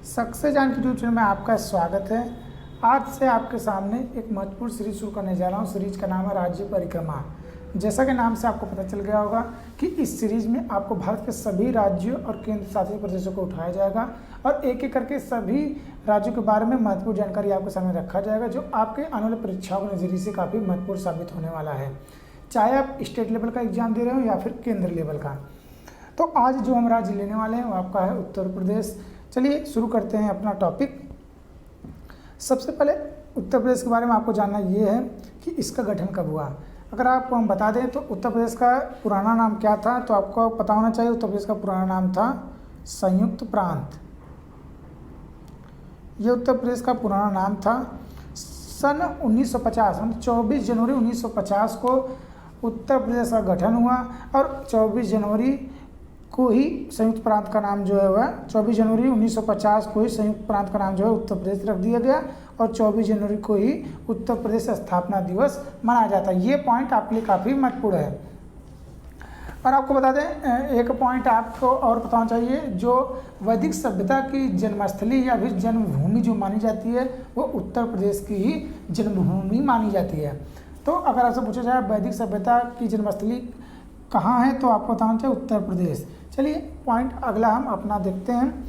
Success जान के YouTube channel में आपका स्वागत है। आज से आपके सामने एक महत्वपूर्ण सीरीज शुरू करने जा रहा हूँ। सीरीज का नाम है राज्य परिक्रमा। जैसा कि नाम से आपको पता चल गया होगा कि इस सीरीज में आपको भारत के सभी राज्यों और केंद्र शासित प्रदेशों को उठाया जाएगा और एक एक करके सभी राज्यों के बारे में महत्वपूर्ण जानकारी आपके सामने रखा जाएगा, जो आपके आने वाली परीक्षाओं के नज़रिए से काफ़ी महत्वपूर्ण साबित होने वाला है, चाहे आप स्टेट लेवल का एग्जाम दे रहे हो या फिर केंद्र लेवल का। तो आज जो हम राज्य लेने वाले हैं वो आपका है उत्तर प्रदेश। चलिए शुरू करते हैं अपना टॉपिक। सबसे पहले उत्तर प्रदेश के बारे में आपको जानना ये है कि इसका गठन कब हुआ। अगर आपको हम बता दें तो उत्तर प्रदेश का पुराना नाम क्या था, तो आपको पता होना चाहिए। उत्तर प्रदेश का पुराना नाम था संयुक्त प्रांत। ये उत्तर प्रदेश का पुराना नाम था। सन 1950 मतलब 24 जनवरी 1950 को उत्तर प्रदेश का गठन हुआ और 24 जनवरी को ही संयुक्त प्रांत का नाम जो है वह 24 जनवरी 1950 को ही संयुक्त प्रांत का नाम जो है उत्तर प्रदेश रख दिया गया और 24 जनवरी को ही उत्तर प्रदेश स्थापना दिवस मनाया जाता है। ये पॉइंट आपके लिए काफ़ी महत्वपूर्ण है। और आपको बता दें एक पॉइंट आपको और पता होना चाहिए, जो वैदिक सभ्यता की जन्मस्थली या फिर जन्मभूमि जो मानी जाती है वो उत्तर प्रदेश की ही जन्मभूमि मानी जाती है। तो अगर आपसे पूछा जाए वैदिक सभ्यता की जन्मस्थली कहाँ है तो आपको बताना चाहिए उत्तर प्रदेश। चलिए पॉइंट अगला हम अपना देखते हैं।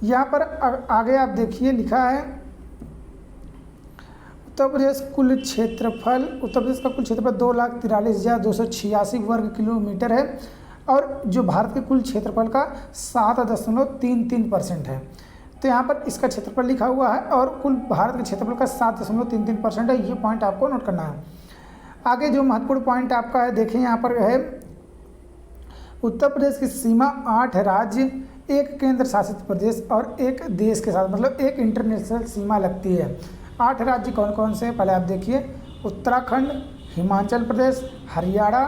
यहाँ पर आगे आप देखिए लिखा है उत्तर प्रदेश कुल क्षेत्रफल। उत्तर प्रदेश का कुल क्षेत्रफल 2,43,286 वर्ग किलोमीटर है और जो भारत के कुल क्षेत्रफल का 7.33% है। तो यहाँ पर इसका क्षेत्रफल लिखा हुआ है और कुल भारत के क्षेत्रफल का 7.33% है। ये पॉइंट आपको नोट करना है। आगे जो महत्वपूर्ण पॉइंट आपका है देखिए यहाँ पर है उत्तर प्रदेश की सीमा 8 राज्य, एक केंद्र शासित प्रदेश और एक देश के साथ मतलब एक इंटरनेशनल सीमा लगती है। 8 राज्य कौन कौन से पहले आप देखिए, उत्तराखंड, हिमाचल प्रदेश, हरियाणा,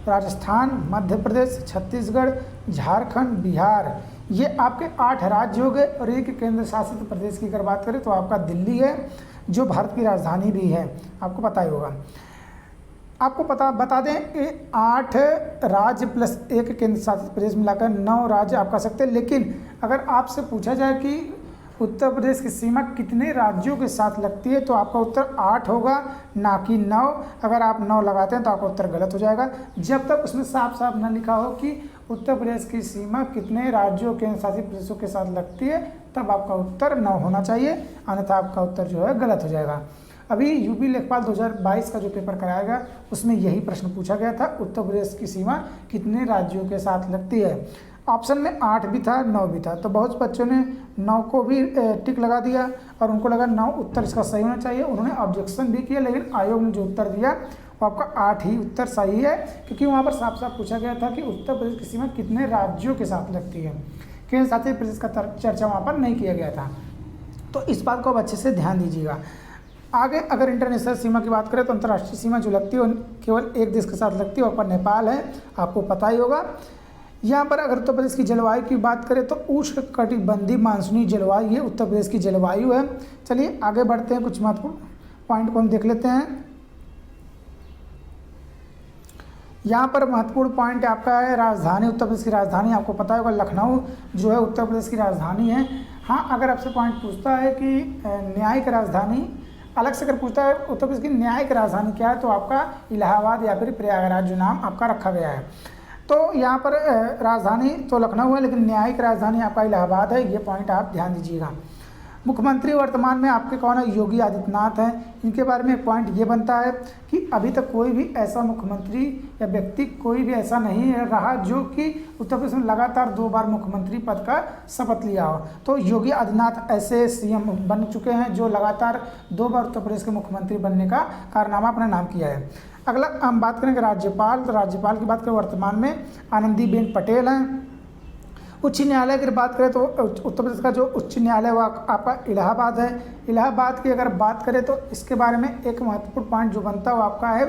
राजस्थान, मध्य प्रदेश, छत्तीसगढ़, झारखंड, बिहार। ये आपके 8 राज्य हो गए और एक केंद्र शासित प्रदेश की अगर बात करें तो आपका दिल्ली है, जो भारत की राजधानी भी है, आपको पता ही होगा। आपको बता दें कि 8 राज्य प्लस एक केंद्र शासित प्रदेश मिलाकर 9 राज्य आप कह सकते हैं। लेकिन अगर आपसे पूछा जाए कि उत्तर प्रदेश की सीमा कितने राज्यों के साथ लगती है तो आपका उत्तर 8 होगा, ना कि 9। अगर आप 9 लगाते हैं तो आपका उत्तर गलत हो जाएगा। जब तक उसमें साफ साफ न लिखा हो कि उत्तर प्रदेश की सीमा कितने राज्यों केंद्र शासित प्रदेशों के साथ लगती है तब आपका उत्तर 9 होना चाहिए, अन्यथा आपका उत्तर जो है गलत हो जाएगा। अभी यूपी लेखपाल 2022 का जो पेपर कराया गया उसमें यही प्रश्न पूछा गया था, उत्तर प्रदेश की सीमा कितने राज्यों के साथ लगती है। ऑप्शन में 8 भी था 9 भी था, तो बहुत बच्चों ने 9 को भी टिक लगा दिया और उनको लगा 9 उत्तर इसका सही होना चाहिए। उन्होंने ऑब्जेक्शन भी किया, लेकिन आयोग ने जो उत्तर दिया वो आपका 8 ही उत्तर सही है, क्योंकि वहाँ पर साफ साफ पूछा गया था कि उत्तर प्रदेश की सीमा कितने राज्यों के साथ लगती है। केंद्र शासित प्रदेश का चर्चा वहाँ पर नहीं किया गया था। तो इस बात को अब अच्छे से ध्यान दीजिएगा। आगे अगर इंटरनेशनल सीमा की बात करें तो अंतर्राष्ट्रीय सीमा जो लगती है वो केवल एक देश के साथ लगती है, वहाँ पर नेपाल है, आपको पता ही होगा। यहाँ पर अगर उत्तर प्रदेश की जलवायु की बात करें तो उष्णकटिबंधीय मानसूनी जलवायु ये उत्तर प्रदेश की जलवायु है। चलिए आगे बढ़ते हैं, कुछ महत्वपूर्ण पॉइंट को हम देख लेते हैं। यहाँ पर महत्वपूर्ण पॉइंट आपका है राजधानी। उत्तर प्रदेश की राजधानी आपको पता होगा लखनऊ जो है उत्तर प्रदेश की राजधानी है। हाँ, अगर आपसे पॉइंट पूछता है कि न्यायिक राजधानी अलग से अगर पूछता है उत्तर प्रदेश की न्यायिक राजधानी क्या है तो आपका इलाहाबाद या फिर प्रयागराज जो नाम आपका रखा गया है। तो यहाँ पर राजधानी तो लखनऊ है लेकिन न्यायिक राजधानी आपका इलाहाबाद है। ये पॉइंट आप ध्यान दीजिएगा। मुख्यमंत्री वर्तमान में आपके कौन है? योगी आदित्यनाथ हैं। इनके बारे में एक पॉइंट ये बनता है कि अभी तक कोई भी ऐसा मुख्यमंत्री या व्यक्ति कोई भी ऐसा नहीं रहा जो कि उत्तर प्रदेश में लगातार 2 बार मुख्यमंत्री पद का शपथ लिया हो। तो योगी आदित्यनाथ ऐसे सीएम बन चुके हैं जो लगातार 2 बार उत्तर प्रदेश के मुख्यमंत्री बनने का कारनामा अपने नाम किया है। अगला हम बात करेंगे राज्यपाल। तो राज्यपाल की बात करें वर्तमान में आनंदीबेन पटेल हैं। उच्च न्यायालय की बात करें तो उत्तर प्रदेश का जो उच्च न्यायालय वो आपका इलाहाबाद है। इलाहाबाद की अगर बात करें तो इसके बारे में एक महत्वपूर्ण पॉइंट जो बनता है वो आपका है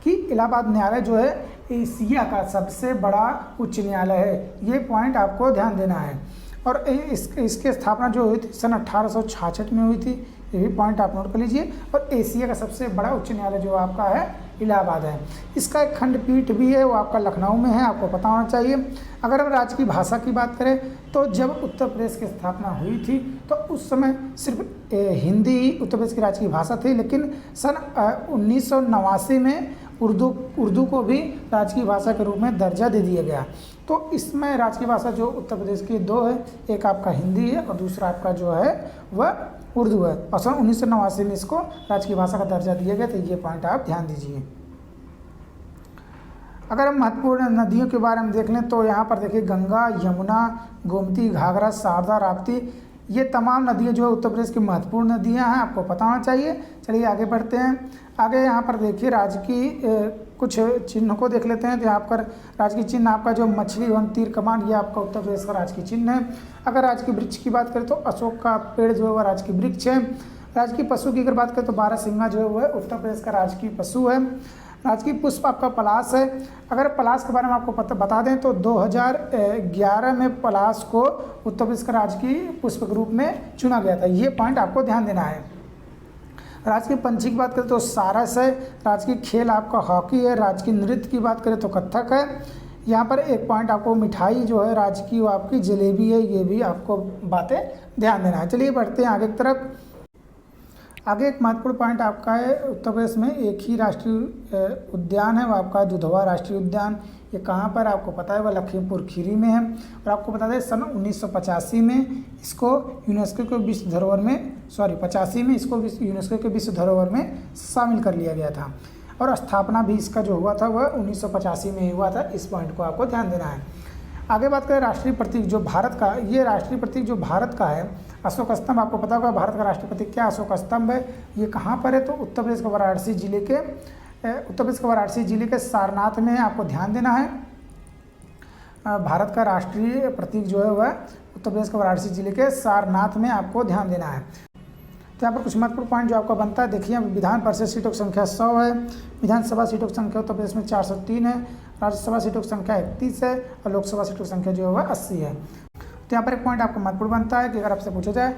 कि इलाहाबाद न्यायालय जो है एशिया का सबसे बड़ा उच्च न्यायालय है। ये पॉइंट आपको ध्यान देना है। और इसकी स्थापना जो हुई थी सन 1866 में हुई थी, ये भी पॉइंट आप नोट कर लीजिए। और एशिया का सबसे बड़ा उच्च न्यायालय जो आपका है इलाहाबाद है। इसका एक खंडपीठ भी है, वो आपका लखनऊ में है, आपको पता होना चाहिए। अगर हम राज्य की भाषा की बात करें तो जब उत्तर प्रदेश की स्थापना हुई थी तो उस समय सिर्फ हिंदी ही उत्तर प्रदेश की राज्य की भाषा थी, लेकिन सन 1989 में उर्दू को भी राजकीय भाषा के रूप में दर्जा दे दिया गया। तो इसमें राजकीय भाषा जो उत्तर प्रदेश की दो है, एक आपका हिंदी है और दूसरा आपका जो है वह उर्दू है, और सन 1989 में इसको राजकीय भाषा का दर्जा दिया गया। तो ये पॉइंट आप ध्यान दीजिए। अगर हम महत्वपूर्ण नदियों के बारे में देख लें तो यहाँ पर देखिए गंगा, यमुना, गोमती, घाघरा, शारदा, राप्ती, ये तमाम नदियाँ जो है उत्तर प्रदेश की महत्वपूर्ण नदियाँ हैं, आपको पता होना चाहिए। चलिए आगे बढ़ते हैं। आगे यहाँ पर देखिए राजकीय कुछ चिन्ह को देख लेते हैं। तो यहाँ पर राजकीय चिन्ह आपका जो मछली एवं तीर कमान, ये आपका उत्तर प्रदेश का राजकीय चिन्ह है। अगर राजकीय वृक्ष की बात करें तो अशोक का पेड़ जो है वह राजकीय वृक्ष है। राजकीय पशु की अगर बात करें तो बारहसिंगा जो है वह उत्तर प्रदेश का राजकीय पशु है। राजकीय पुष्प आपका पलाश है। अगर पलाश के बारे में आपको बता दें तो 2011 में पलाश को उत्तर प्रदेश का राजकीय पुष्प के रूप में चुना गया था। ये पॉइंट आपको ध्यान देना है। राजकीय पंछी की बात करें तो सारस है। राजकीय खेल आपका हॉकी है। राजकीय नृत्य की बात करें तो कथक है। यहाँ पर एक पॉइंट आपको मिठाई जो है राजकीय वो आपकी जलेबी है। ये भी आपको बातें ध्यान देना है। चलिए बढ़ते हैं आगे की तरफ। आगे एक महत्वपूर्ण पॉइंट आपका है, उत्तर प्रदेश में एक ही राष्ट्रीय उद्यान है, वो आपका दुधवा राष्ट्रीय उद्यान। ये कहाँ पर आपको पता है, वह लखीमपुर खीरी में है। और आपको बता दें सन 1985 में इसको यूनेस्को के विश्व धरोहर में 85 में इसको यूनेस्को के विश्व धरोहर में शामिल कर लिया गया था। और स्थापना भी इसका जो हुआ था वह 1985 में हुआ था। इस पॉइंट को आपको ध्यान देना है। आगे बात करें राष्ट्रीय प्रतीक जो भारत का, ये राष्ट्रीय प्रतीक जो भारत का है अशोक स्तंभ। आपको पता होगा भारत का राष्ट्रीय प्रतीक क्या अशोक स्तंभ है। ये कहाँ पर है तो उत्तर प्रदेश के वाराणसी जिले के सारनाथ में। आपको ध्यान देना है भारत का राष्ट्रीय प्रतीक जो है वह उत्तर प्रदेश के वाराणसी जिले के सारनाथ में आपको ध्यान देना है। तो यहाँ पर कुछ महत्वपूर्ण पॉइंट जो आपका बनता है, देखिए विधान परिषद सीटों की संख्या 100 है। विधानसभा सीटों की संख्या उत्तर प्रदेश में 403 है। राज्यसभा सीटों की संख्या 31 है और लोकसभा सीटों की संख्या जो है वह 80 है। तो यहाँ पर एक पॉइंट आपको महत्वपूर्ण बनता है कि अगर आपसे पूछा जाए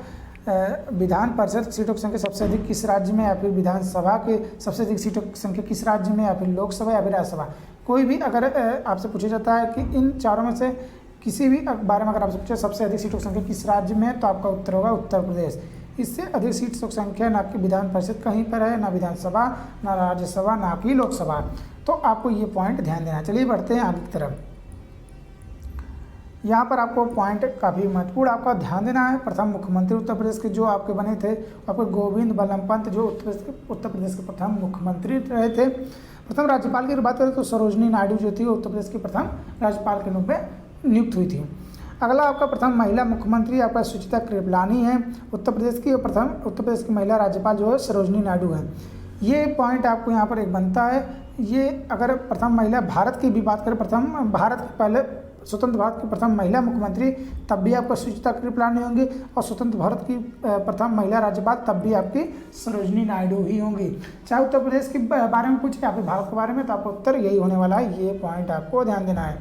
विधान परिषद सीटों की संख्या सबसे अधिक किस राज्य में, या फिर विधानसभा के सबसे अधिक सीटों की संख्या किस राज्य में, या फिर लोकसभा या फिर राज्यसभा, कोई भी अगर आपसे पूछा जाता है कि इन चारों में से किसी भी बारे में अगर आपसे पूछे सबसे अधिक सीटों की संख्या किस राज्य में है, तो आपका उत्तर होगा उत्तर प्रदेश। इससे अधिक सीटों की संख्या ना कि विधान परिषद कहीं पर है, ना विधानसभा, ना राज्यसभा, ना कि लोकसभा। तो आपको ये पॉइंट ध्यान देना। चलिए बढ़ते हैं आगे की तरफ। यहाँ पर आपको पॉइंट काफ़ी महत्वपूर्ण आपका ध्यान देना है। प्रथम मुख्यमंत्री उत्तर प्रदेश के जो आपके बने थे आपको गोविंद बल्लभ पंत, जो उत्तर प्रदेश के प्रथम मुख्यमंत्री रहे थे। प्रथम राज्यपाल की बात करें तो सरोजनी नायडू जो थी उत्तर प्रदेश की प्रथम राज्यपाल के रूप में नियुक्त हुई थी। अगला आपका प्रथम महिला मुख्यमंत्री आपका सुचिता कृपलानी है उत्तर प्रदेश की। प्रथम उत्तर प्रदेश की महिला राज्यपाल जो है सरोजनी नायडू है। ये पॉइंट आपको यहाँ पर एक बनता है। ये अगर प्रथम महिला भारत की भी बात करें, प्रथम भारत के पहले स्वतंत्र भारत की प्रथम महिला मुख्यमंत्री तब भी आपका सुचिता कृपलानी होंगी, और स्वतंत्र भारत की प्रथम महिला राज्यपाल तब भी आपकी सरोजनी नायडू ही होंगी। चाहे उत्तर प्रदेश के बारे में पूछे या फिर भारत के बारे में, तो आपका उत्तर यही होने वाला है। ये पॉइंट आपको ध्यान देना है।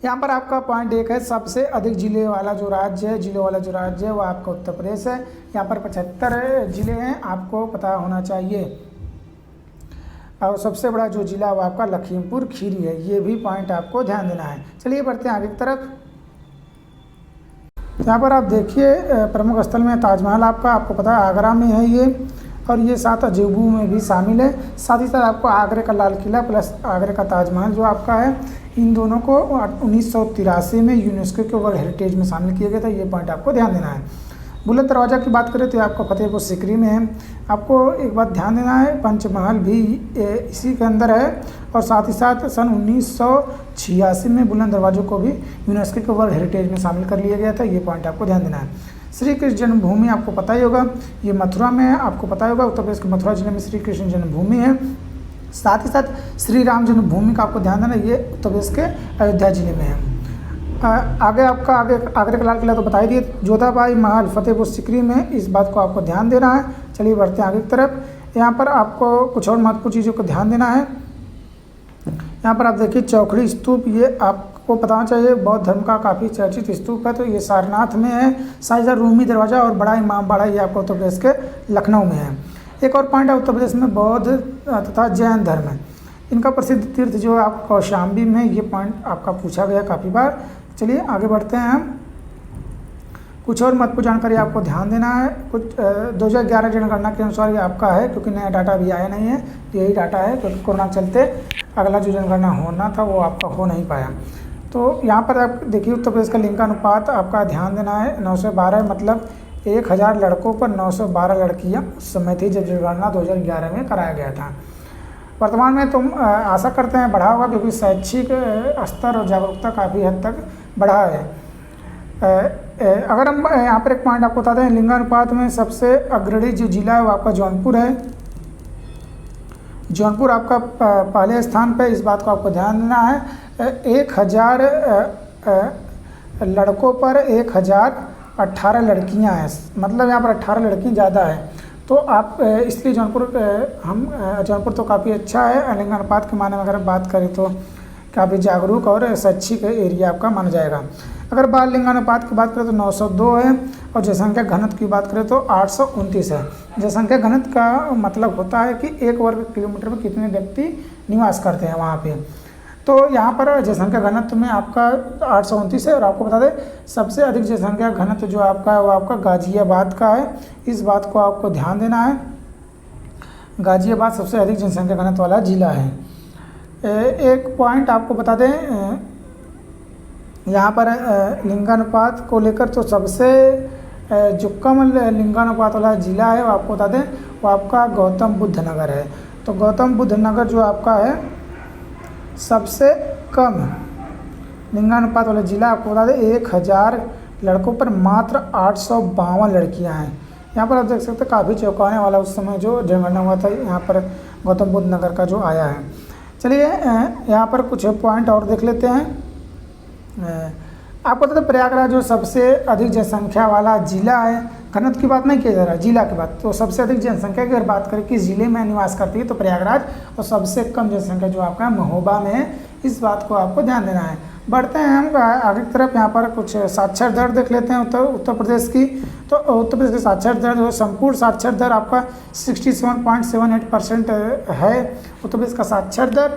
यहाँ पर आपका पॉइंट एक है, सबसे अधिक जिले वाला जो राज्य है वो आपका उत्तर प्रदेश है। यहाँ पर 75 जिले हैं, आपको पता होना चाहिए। और सबसे बड़ा जो जिला वो आपका लखीमपुर खीरी है। ये भी पॉइंट आपको ध्यान देना है। चलिए बढ़ते हैं आगे की तरफ। यहाँ पर आप देखिए प्रमुख स्थल में ताजमहल आपको पता है आगरा में है ये, और ये 7 अजूबों में भी शामिल है। साथ ही साथ आपको आगरे का लाल किला प्लस आगरे का ताजमहल जो आपका है, इन दोनों को 1983 में यूनेस्को के वर्ल्ड हेरिटेज में शामिल किया गया था। ये पॉइंट आपको ध्यान देना है। बुलंद दरवाज़ा की बात करें तो आपका फतेहपुर सीकरी में है। आपको एक बात ध्यान देना है, पंचमहल भी इसी के अंदर है। और साथ ही साथ सन 1986 में बुलंद दरवाज़ों को भी यूनेस्को के वर्ल्ड हेरिटेज में शामिल कर लिया गया था। ये पॉइंट आपको ध्यान देना है। श्री कृष्ण जन्मभूमि आपको पता ही होगा, ये मथुरा में है। आपको पता होगा उत्तर प्रदेश के मथुरा जिले में श्री कृष्ण जन्मभूमि है। साथ ही साथ श्री राम जन्मभूमि का आपको ध्यान देना, ये उत्तर प्रदेश के अयोध्या जिले में है। आगे आपका आगरे का लाल किला तो बता ही दिए। जोधाबाई महल फतेहपुर सीकरी में, इस बात को आपको ध्यान देना है। चलिए बढ़ते हैं आगे की तरफ। यहाँ पर आपको कुछ और महत्वपूर्ण चीज़ों को ध्यान देना है। यहाँ पर आप देखिए चौखड़ी स्तूप, ये आपको पता होना चाहिए बौद्ध धर्म का काफ़ी चर्चित स्तूप है। तो ये सारनाथ में है। साइज़र रूमी दरवाज़ा और बड़ा इमामबाड़ा ये आपको उत्तर प्रदेश के लखनऊ में है। एक और पॉइंट है, उत्तर प्रदेश में बौद्ध तथा जैन धर्म है। इनका प्रसिद्ध तीर्थ जो है आपका कौशाम्बी में, ये पॉइंट आपका पूछा गया काफ़ी बार। चलिए आगे बढ़ते हैं हम। कुछ और महत्वपूर्ण जानकारी आपको ध्यान देना है। कुछ 2011 जनगणना के अनुसार ये आपका है, क्योंकि नया डाटा अभी आया नहीं है, यही डाटा है, क्योंकि कोरोना के चलते अगला जो जनगणना होना था वो आपका हो नहीं पाया। तो यहाँ पर आप देखिए उत्तर प्रदेश का लिंगानुपात आपका ध्यान देना है 912, मतलब 1000 लड़कों पर 912 लड़कियाँ उस समय थी जब जनगणना 2011 में कराया गया था। वर्तमान में तुम आशा करते हैं बढ़ा होगा, क्योंकि शैक्षिक स्तर और जागरूकता काफ़ी हद तक बढ़ा है। अगर हम यहाँ पर एक पॉइंट आपको बता दें, लिंगानुपात में सबसे अग्रणी जो जिला है वो आपका जौनपुर है। जौनपुर आपका पहले स्थान पर, इस बात को आपको ध्यान देना है। 1000 लड़कों पर 1018 लड़कियाँ हैं, मतलब यहाँ पर 18 लड़कियाँ ज़्यादा है। तो आप इसलिए जौनपुर तो काफ़ी अच्छा है लिंगानुपात के माने में अगर बात करें तो काफ़ी जागरूक और शैक्षिक एरिया आपका माना जाएगा। अगर बाल लिंगानुपात की बात करें तो 902 है, और जनसंख्या घनत्व की बात करें तो 829 है। जनसंख्या घनत्व का मतलब होता है कि 1 वर्ग किलोमीटर में कितने व्यक्ति निवास करते हैं वहाँ पे। तो यहाँ पर जनसंख्या घनत्व में आपका 829 है। और आपको बता दें सबसे अधिक जनसंख्या घनत्व जो आपका है वो आपका गाजियाबाद का है, इस बात को आपको ध्यान देना है। गाजियाबाद सबसे अधिक जनसंख्या घनत्व वाला जिला है। एक पॉइंट आपको बता दें यहाँ पर लिंगानुपात को लेकर, तो सबसे जो कम लिंगानुपात वाला जिला है वो आपको बता दें वो आपका गौतम बुद्ध नगर है। तो गौतम बुद्ध नगर जो आपका है सबसे कम लिंगानुपात वाला जिला, आपको बता दें 1000 लड़कों पर मात्र 852 लड़कियां हैं। यहाँ पर आप देख सकते हैं काफ़ी चौंकाने वाला उस समय जो जनगणना हुआ था यहाँ पर गौतम बुद्ध नगर का जो आया है। चलिए यहाँ पर कुछ पॉइंट और देख लेते हैं। आपको बता दें प्रयागराज जो सबसे अधिक जनसंख्या वाला जिला है, घनत्व की बात नहीं किया जा रहा, जिला की बात। तो सबसे अधिक जनसंख्या की अगर बात करें किस जिले में निवास करती है तो प्रयागराज, और सबसे कम जनसंख्या जो आपका महोबा में है, इस बात को आपको ध्यान देना है। बढ़ते हैं हम आगे की तरफ। यहाँ पर कुछ साक्षर दर देख लेते हैं उत्तर प्रदेश की। तो उत्तर प्रदेश की साक्षर दर जो संपूर्ण साक्षर दर आपका 67.78% है उत्तर प्रदेश का साक्षर दर।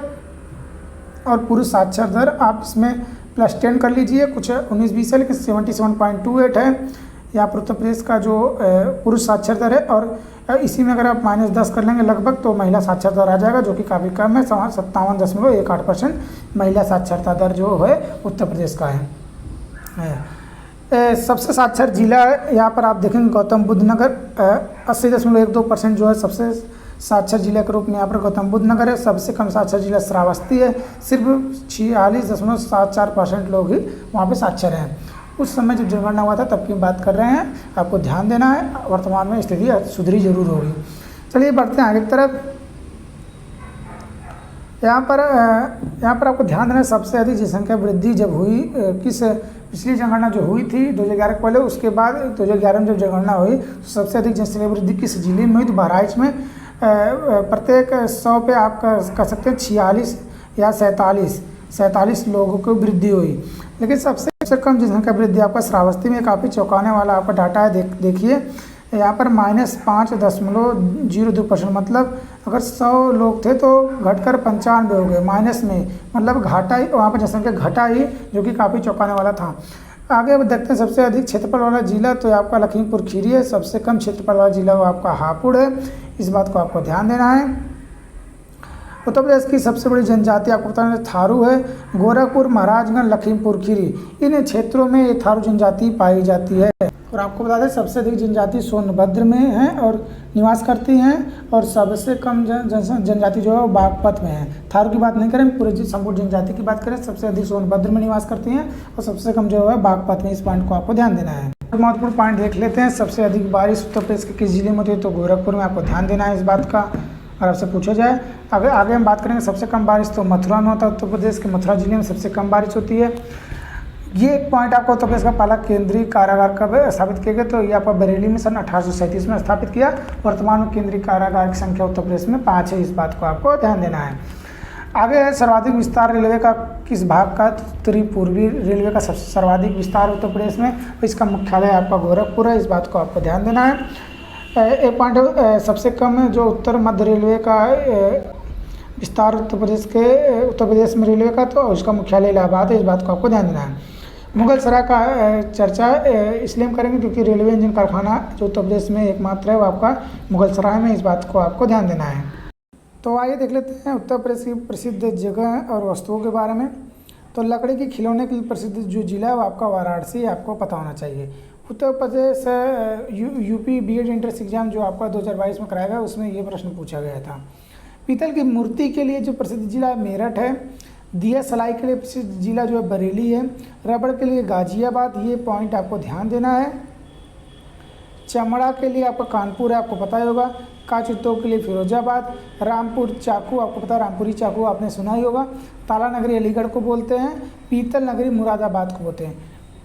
और पुरुष साक्षर दर आप इसमें +10 कर लीजिए, कुछ 19-20 है लेकिन 77.28 है यहाँ पर उत्तर प्रदेश का जो पुरुष साक्षर दर है। और इसी में अगर आप -10 कर लेंगे लगभग तो महिला साक्षरता दर आ जाएगा, जो कि काफ़ी कम है, 57.18% महिला साक्षरता दर जो है उत्तर प्रदेश का है। सबसे साक्षर जिला यहाँ पर आप देखेंगे गौतम बुद्ध नगर, 80.12% जो है सबसे साक्षर जिला के रूप में यहाँ पर गौतम बुद्ध नगर है। सबसे कम साक्षर जिला श्रावस्ती है, सिर्फ 46.74% लोग ही वहाँ पे साक्षर हैं। उस समय जब जनगणना हुआ था तब की बात कर रहे हैं, आपको ध्यान देना है। वर्तमान में स्थिति सुधरी जरूर होगी। चलिए बढ़ते हैं आगे की तरफ। यहाँ पर आपको ध्यान देना है सबसे अधिक जनसंख्या वृद्धि जब हुई किस पिछली जनगणना जो हुई थी 2011 के पहले, उसके बाद 2011 में जब जनगणना हुई तो सबसे अधिक जनसंख्या वृद्धि किस जिले में हुई तो बहराइच में। प्रत्येक 100 पे आप कह सकते हैं 46 या 47 लोगों की वृद्धि हुई। लेकिन सबसे कम जनसंख्या वृद्धि आपका श्रावस्ती में, काफ़ी चौंकाने वाला आपका डाटा है। देखिए यहाँ पर -5.02%, मतलब अगर 100 लोग थे तो घटकर 95 हो गए माइनस में, मतलब घाटा ही वहाँ पर जनसंख्या घटा ही, जो कि काफ़ी चौंकाने वाला था। आगे अब देखते हैं सबसे अधिक क्षेत्रफल वाला जिला, तो आपका लखीमपुर खीरी है। सबसे कम क्षेत्रफल वाला जिला वो आपका हापुड़ है, इस बात को आपको ध्यान देना है। उत्तर प्रदेश की सबसे बड़ी जनजाति आपको बताना थारू है। गोरखपुर, महाराजगंज, लखीमपुर खीरी, इन क्षेत्रों में ये थारू जनजाति पाई जाती है। और आपको बता दें सबसे अधिक जनजाति सोनभद्र में है और निवास करती हैं, और सबसे कम जनजाति जो है वो बागपत में है। थारू की बात नहीं करें, पूरे संपूर्ण जनजाति की बात करें, सबसे अधिक सोनभद्र में निवास करती हैं और सबसे कम जो है बागपत में। इस पॉइंट को आपको ध्यान देना है। महत्वपूर्ण पॉइंट देख लेते हैं। सबसे अधिक बारिश उत्तर प्रदेश के किस जिले में होती है तो गोरखपुर में, आपको ध्यान देना है इस बात का। अगर आपसे पूछा जाए आगे हम बात करेंगे सबसे कम बारिश तो मथुरा में होता है। उत्तर प्रदेश के मथुरा जिले में सबसे कम बारिश होती है। ये एक पॉइंट आपको उत्तर प्रदेश का पहला केंद्रीय कारागार कब स्थापित किया गया तो ये आपका बरेली में सन 1837 में स्थापित किया। वर्तमान में केंद्रीय कारागार की संख्या उत्तर प्रदेश में 5 है, इस बात को आपको ध्यान देना है। आगे है सर्वाधिक विस्तार रेलवे का किस भाग का, उत्तरी पूर्वी रेलवे का सबसे सर्वाधिक विस्तार उत्तर प्रदेश में, इसका मुख्यालय आपका गोरखपुर है, इस बात को आपको ध्यान देना है। एक पॉइंट सबसे कम जो उत्तर मध्य रेलवे का विस्तार उत्तर प्रदेश में रेलवे का, तो उसका मुख्यालय इलाहाबाद है, इस बात को आपको ध्यान देना है। मुगल सराय का चर्चा इसलिए हम करेंगे क्योंकि रेलवे इंजन कारखाना जो उत्तर प्रदेश में एकमात्र है वो आपका मुगल सराय में, इस बात को आपको ध्यान देना है। तो आइए देख लेते हैं उत्तर प्रदेश की प्रसिद्ध जगह और वस्तुओं के बारे में। तो लकड़ी के खिलौने के लिए प्रसिद्ध जो जिला है वो आपका वाराणसी, आपको पता होना चाहिए। Uttar Pradesh UP BEd entrance exam जो आपका 2022 में कराया गया उसमें ये प्रश्न पूछा गया था। पीतल की मूर्ति के लिए जो प्रसिद्ध जिला मेरठ है। दिया सलाई के लिए प्रसिद्ध जिला जो है बरेली है। रबड़ के लिए गाजियाबाद, ये पॉइंट आपको ध्यान देना है। चमड़ा के लिए आपका कानपुर है, आपको पता ही होगा। कांच उद्योग के लिए फिरोजाबाद। रामपुर चाकू, आपको पता है रामपुरी चाकू आपने सुना ही होगा। ताला नगरी अलीगढ़ को बोलते हैं। पीतल नगरी मुरादाबाद को बोलते हैं।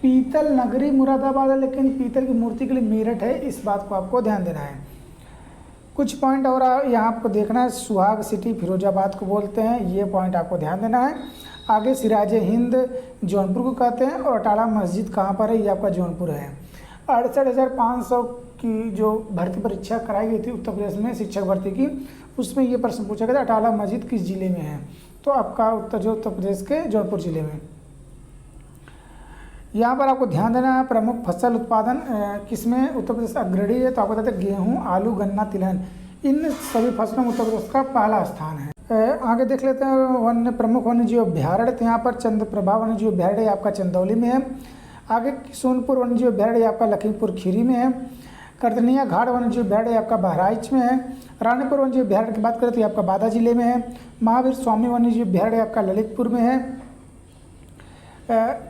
पीतल नगरी मुरादाबाद है, लेकिन पीतल की मूर्ति के लिए मेरठ है, इस बात को आपको ध्यान देना है। कुछ पॉइंट और यहाँ आपको देखना है। सुहाग सिटी फिरोजाबाद को बोलते हैं, ये पॉइंट आपको ध्यान देना है। आगे सिराज हिंद जौनपुर को कहते हैं। और अटाला मस्जिद कहाँ पर है, ये आपका जौनपुर है। 68,500 की जो भर्ती परीक्षा कराई गई थी उत्तर प्रदेश में शिक्षक भर्ती की, उसमें ये प्रश्न पूछा गया था अटाला मस्जिद किस जिले में है, तो आपका उत्तर प्रदेश के जौनपुर जिले में। यहाँ पर आपको ध्यान देना है प्रमुख फसल उत्पादन किसमें उत्तर प्रदेश अग्रणी है, तो आपको बताते हैं गेहूँ, आलू, गन्ना, तिलहन, इन सभी फसलों में उत्तर प्रदेश का पहला स्थान है। आगे देख लेते हैं प्रमुख वन्यजीव अभ्यारण्य। तो यहाँ पर चंद्रप्रभा वन्यजीव अभ्यारण्य आपका चंदौली में है। आगे सोनपुर वन्यजीव अभ्यारण्य आपका लखीमपुर खीरी में है। करदनिया घाट वन्यजीव अभ्यारण्य आपका बहराइच में है। रानीपुर वन्यजीव अभ्यारण्य की बात करें तो ये आपका बादा जिले में है। महावीर स्वामी वन्यजीव अभ्यारण्य आपका ललितपुर में है।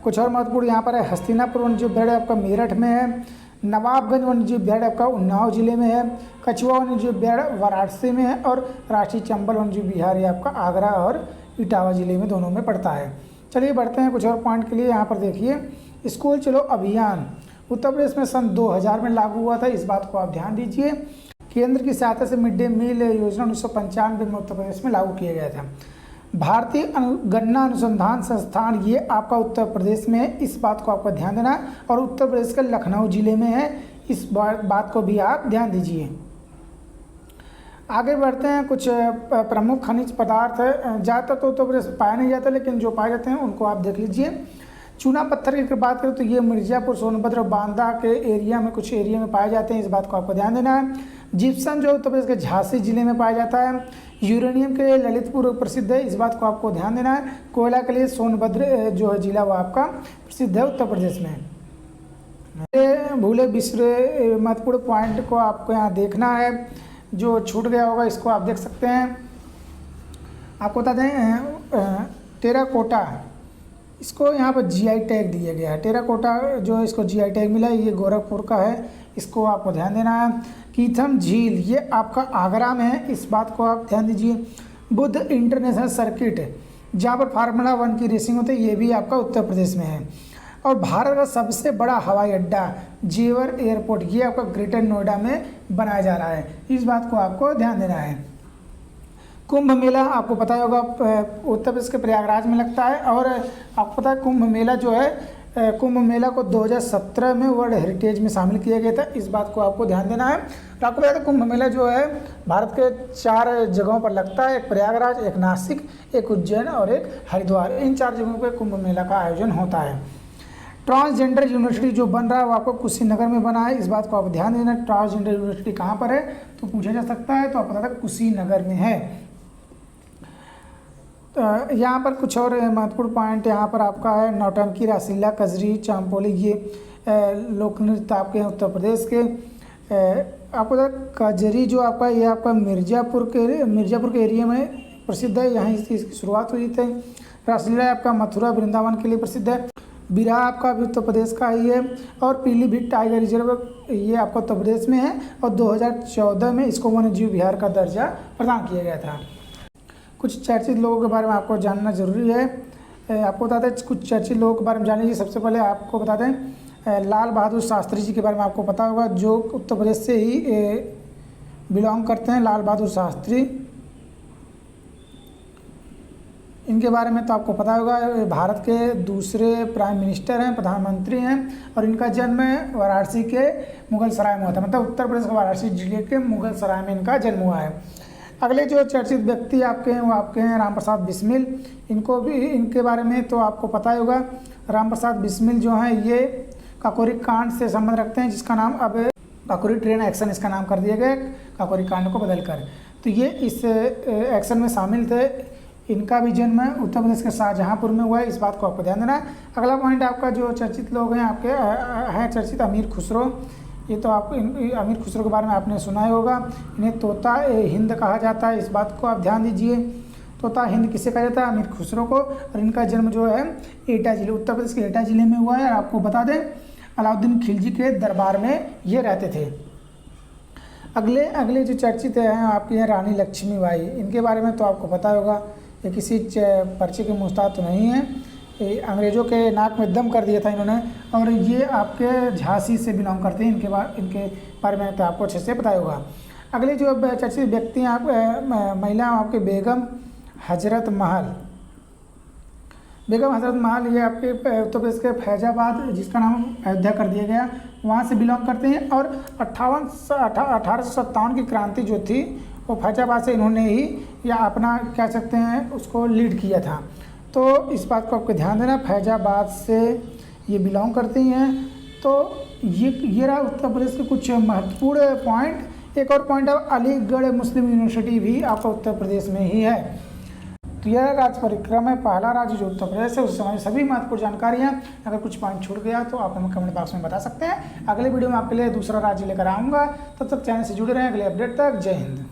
कुछ और महत्वपूर्ण यहाँ पर है हस्तिनापुर वन्यजीव अभ्यारण्य आपका मेरठ में है। नवाबगंज वन्यजीव अभ्यारण्य आपका उन्नाव जिले में है। कछुआ वन्यजीव अभ्यारण्य वाराणसी में है। और राष्ट्रीय चंबल वन्यजीव विहार ये आपका आगरा और इटावा जिले में दोनों में पड़ता है। चलिए बढ़ते हैं कुछ और पॉइंट के लिए। यहाँ पर देखिए स्कूल चलो अभियान उत्तर प्रदेश में सन 2000 में लागू हुआ था, इस बात को आप ध्यान दीजिए। केंद्र की सहायता से मिड डे मील योजना 1995 में उत्तर प्रदेश में लागू किया गया था। भारतीय गन्ना अनुसंधान संस्थान ये आपका उत्तर प्रदेश में है, इस बात को आपको ध्यान देना है। और उत्तर प्रदेश के लखनऊ जिले में है, इस बात को भी आप ध्यान दीजिए। आगे बढ़ते हैं। कुछ प्रमुख खनिज पदार्थ ज़्यादातर तो उत्तर प्रदेश में पाया नहीं जाता, लेकिन जो पाए जाते हैं उनको आप देख लीजिए। चूना पत्थर की बात करें तो ये मिर्ज़ापुर, सोनभद्र और बांदा के एरिया में कुछ एरिया में पाए जाते हैं, इस बात को आपको ध्यान देना है। जिप्सम जो उत्तर प्रदेश के झांसी जिले में पाया जाता है। यूरेनियम के लिए ललितपुर प्रसिद्ध है, इस बात को आपको ध्यान देना है। कोयला के लिए सोनभद्र जो है जिला वो आपका प्रसिद्ध है उत्तर प्रदेश में। भूले बिसरे महत्वपूर्ण पॉइंट को आपको यहाँ देखना है, जो छूट गया होगा इसको आप देख सकते हैं। आपको बता दें टेराकोटा, इसको यहाँ पर जीआई टैग दिया गया है। टेराकोटा जो है इसको जीआई टैग मिला है, ये गोरखपुर का है, इसको आपको ध्यान देना है। कीथम झील ये आपका आगरा में है, इस बात को आप ध्यान दीजिए। बुद्ध इंटरनेशनल सर्किट जहाँ पर फार्मूला 1 की रेसिंग होती है, ये भी आपका उत्तर प्रदेश में है। और भारत का सबसे बड़ा हवाई अड्डा जेवर एयरपोर्ट ये आपका ग्रेटर नोएडा में बनाया जा रहा है, इस बात को आपको ध्यान देना है। कुंभ मेला आपको पता होगा उत्तर प्रदेश के प्रयागराज में लगता है। और आपको पता है कुंभ मेला जो है कुंभ मेला को 2017 में वर्ल्ड हेरिटेज में शामिल किया गया था, इस बात को आपको ध्यान देना है। तो आपको पता है कुंभ मेला जो है भारत के 4 जगहों पर लगता है, एक प्रयागराज, एक नासिक, एक उज्जैन और एक हरिद्वार। इन 4 जगहों पर कुंभ मेला का आयोजन होता है। ट्रांसजेंडर यूनिवर्सिटी जो बन रहा है वो आपको कुशीनगर में बना है, इस बात को आप ध्यान देना। ट्रांसजेंडर यूनिवर्सिटी कहाँ पर है तो पूछा जा सकता है, तो आपको पता था कुशीनगर में है। यहाँ पर कुछ और महत्वपूर्ण पॉइंट यहाँ पर आपका है। नौटंकी, रासलीला, कजरी, चांपोली ये लोक नृत्य आपके हैं उत्तर प्रदेश के। आपको कजरी जो आपका ये आपका मिर्ज़ापुर के एरिया में प्रसिद्ध है, यहाँ इसकी शुरुआत हुई थी। रासलीला आपका मथुरा वृंदावन के लिए प्रसिद्ध है। बिरहा आपका भी उत्तर प्रदेश का ही है। और पीलीभीत टाइगर रिजर्व ये आपका उत्तर प्रदेश में है। और 2014 में इसको वन्यजीव विहार का दर्जा प्रदान किया गया था। कुछ चर्चित लोगों के बारे में आपको जानना जरूरी है। आपको बता दें कुछ चर्चित लोगों के बारे में जानिए। सबसे पहले आपको बता दें लाल बहादुर शास्त्री जी के बारे में आपको पता होगा, जो उत्तर प्रदेश से ही बिलोंग करते हैं। लाल बहादुर शास्त्री, इनके बारे में तो आपको पता होगा, भारत के दूसरे प्राइम मिनिस्टर हैं, प्रधानमंत्री हैं। और इनका जन्म वाराणसी के मुगल सराय में हुआ था, मतलब उत्तर प्रदेश के वाराणसी जिले के मुगल सराय में इनका जन्म हुआ है। अगले जो चर्चित व्यक्ति आपके हैं वो आपके हैं राम प्रसाद बिस्मिल। इनको भी, इनके बारे में तो आपको पता ही होगा। राम प्रसाद बिस्मिल जो हैं ये काकोरी कांड से संबंध रखते हैं, जिसका नाम अब काकोरी ट्रेन एक्शन इसका नाम कर दिया गया काकोरी कांड को बदलकर। तो ये इस एक्शन में शामिल थे। इनका भी जन्म उत्तर प्रदेश के शाहजहाँपुर में हुआ है, इस बात को आपको ध्यान देना है। अगला पॉइंट आपका जो चर्चित लोग हैं आपके हैं चर्चित अमीर खुसरो। ये तो आपको अमीर खुसरो के बारे में आपने सुना ही होगा। इन्हें तोता हिंद कहा जाता है, इस बात को आप ध्यान दीजिए। तोता हिंद किसे कहा जाता है? अमीर खुसरो को। और इनका जन्म जो है एटा जिले, उत्तर प्रदेश के एटा जिले में हुआ है। और आपको बता दें अलाउद्दीन खिलजी के दरबार में ये रहते थे। अगले जो चर्चित हैं आपके हैं रानी लक्ष्मीबाई। इनके बारे में तो आपको पता होगा, ये किसी पर्चे के मुस्ताद तो नहीं है। अंग्रेज़ों के नाक में दम कर दिया था इन्होंने। और ये आपके झांसी से बिलोंग करते हैं। इनके बारे में तो आपको अच्छे से पता होगा। अगले जो चर्चित व्यक्ति हैं आप महिला आपके बेगम हजरत महल। बेगम हजरत महल ये आपके उत्तर प्रदेश के फैजाबाद, जिसका नाम अयोध्या कर दिया गया, वहाँ से बिलोंग करते हैं। और 1857 की क्रांति जो थी वो फैजाबाद से इन्होंने ही या अपना कह सकते हैं उसको लीड किया था। तो इस बात को आपको ध्यान देना, फैजाबाद से ये बिलोंग करती हैं। तो ये रहा उत्तर प्रदेश के कुछ महत्वपूर्ण पॉइंट। एक और पॉइंट है अलीगढ़ मुस्लिम यूनिवर्सिटी भी आपका उत्तर प्रदेश में ही है। तो यह राज्य परिक्रमा है, पहला राज्य जो उत्तर प्रदेश है। उस समय सभी महत्वपूर्ण जानकारियाँ। अगर कुछ पॉइंट छूट गया तो आप हमें कमेंट बॉक्स में बता सकते हैं। अगले वीडियो में आपके लिए दूसरा राज्य लेकर आऊँगा। तब तक चैनल से जुड़े रहें। अगले अपडेट तक जय हिंद।